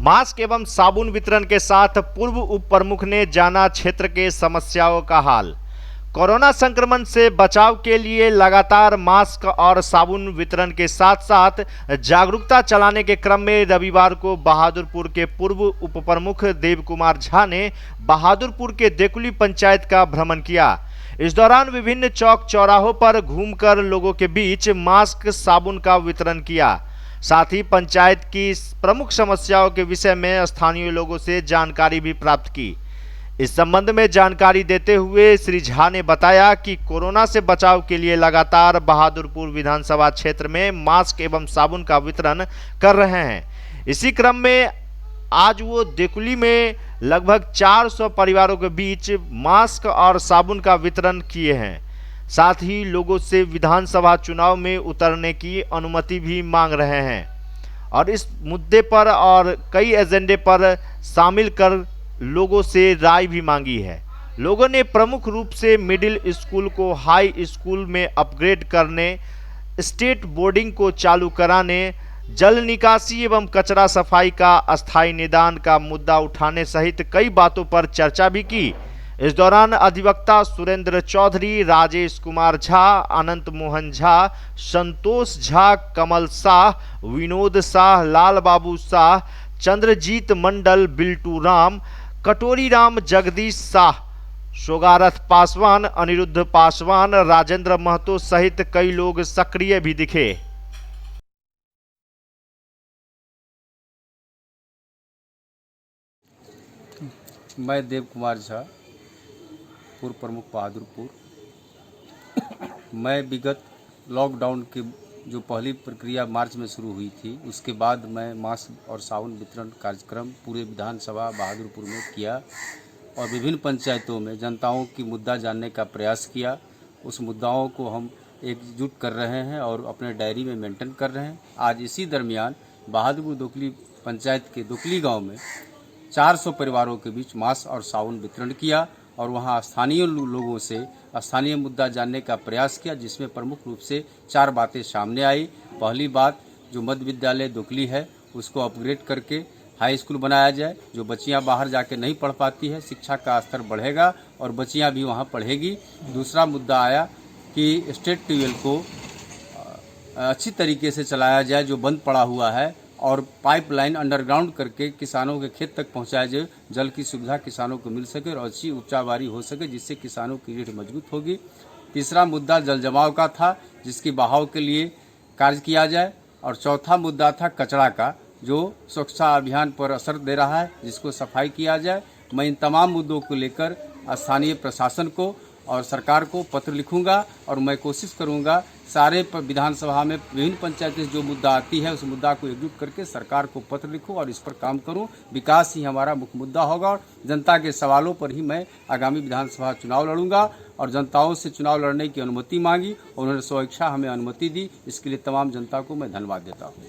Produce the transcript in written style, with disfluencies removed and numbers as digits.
Mask एवं साबुन वितरण के साथ पूर्व उप प्रमुख ने जाना क्षेत्र के समस्याओं का हाल। कोरोना संक्रमण से बचाव के लिए लगातार मास्क और साबुन वितरण के साथ साथ जागरूकता चलाने के क्रम में रविवार को बहादुरपुर के पूर्व उप प्रमुख देव कुमार झा ने बहादुरपुर के देकुली पंचायत का भ्रमण किया। इस दौरान विभिन्न चौक चौराहों पर घूमकर लोगों के बीच मास्क साबुन का वितरण किया। साथ ही पंचायत की प्रमुख समस्याओं के विषय में स्थानीय लोगों से जानकारी भी प्राप्त की। इस संबंध में जानकारी देते हुए श्री झा ने बताया कि कोरोना से बचाव के लिए लगातार बहादुरपुर विधानसभा क्षेत्र में मास्क एवं साबुन का वितरण कर रहे हैं। इसी क्रम में आज वो देकुली में लगभग 400 परिवारों के बीच मास्क और साबुन का वितरण किए हैं। साथ ही लोगों से विधानसभा चुनाव में उतरने की अनुमति भी मांग रहे हैं और इस मुद्दे पर और कई एजेंडे पर शामिल कर लोगों से राय भी मांगी है। लोगों ने प्रमुख रूप से मिडिल स्कूल को हाई स्कूल में अपग्रेड करने, स्टेट बोर्डिंग को चालू कराने, जल निकासी एवं कचरा सफाई का अस्थायी निदान का मुद्दा उठाने सहित कई बातों पर चर्चा भी की। इस दौरान अधिवक्ता सुरेंद्र चौधरी, राजेश कुमार झा, अनंत मोहन झा, संतोष झा, कमल शाह, विनोद शाह, लाल बाबू शाह, चंद्रजीत मंडल, बिल्टू राम, कटोरी राम, जगदीश शाह, शोगारथ पासवान, अनिरुद्ध पासवान, राजेंद्र महतो सहित कई लोग सक्रिय भी दिखे। मैं देव कुमार झा, पूर्व प्रमुख बहादुरपुर। मैं विगत लॉकडाउन की जो पहली प्रक्रिया मार्च में शुरू हुई थी, उसके बाद मैं मास्क और साबुन वितरण कार्यक्रम पूरे विधानसभा बहादुरपुर में किया और विभिन्न पंचायतों में जनताओं की मुद्दा जानने का प्रयास किया। उस मुद्दाओं को हम एकजुट कर रहे हैं और अपने डायरी में मेंटेन कर रहे हैं। आज इसी दरमियान बहादुरपुर दोकली पंचायत के दोकली गांव में 400 परिवारों के बीच मास्क और साबुन वितरण किया और वहां स्थानीय लोगों से स्थानीय मुद्दा जानने का प्रयास किया, जिसमें प्रमुख रूप से 4 बातें सामने आई। पहली बात, जो मध्य विद्यालय दोकली है उसको अपग्रेड करके हाई स्कूल बनाया जाए। जो बच्चियां बाहर जाके नहीं पढ़ पाती है, शिक्षा का स्तर बढ़ेगा और बच्चियां भी वहां पढ़ेगी। दूसरा मुद्दा आया कि स्टेट ट्यूबवेल को अच्छी तरीके से चलाया जाए, जो बंद पड़ा हुआ है, और पाइपलाइन अंडरग्राउंड करके किसानों के खेत तक पहुंचाया जाए। जल की सुविधा किसानों को मिल सके और अच्छी उपचारवारी हो सके, जिससे किसानों की रीढ़ मजबूत होगी। तीसरा मुद्दा जल जमाव का था, जिसकी बहाव के लिए कार्य किया जाए। और चौथा मुद्दा था कचरा का, जो स्वच्छता अभियान पर असर दे रहा है, जिसको सफाई किया जाए। मैं इन तमाम मुद्दों को लेकर स्थानीय प्रशासन को और सरकार को पत्र लिखूंगा और मैं कोशिश करूंगा सारे विधानसभा में विभिन्न पंचायतें जो मुद्दा आती है उस मुद्दा को एकजुट करके सरकार को पत्र लिखूं और इस पर काम करूं। विकास ही हमारा मुख्य मुद्दा होगा और जनता के सवालों पर ही मैं आगामी विधानसभा चुनाव लड़ूंगा। और जनताओं से चुनाव लड़ने की अनुमति मांगी, उन्होंने स्वेच्छा हमें अनुमति दी। इसके लिए तमाम जनता को मैं धन्यवाद देता हूँ।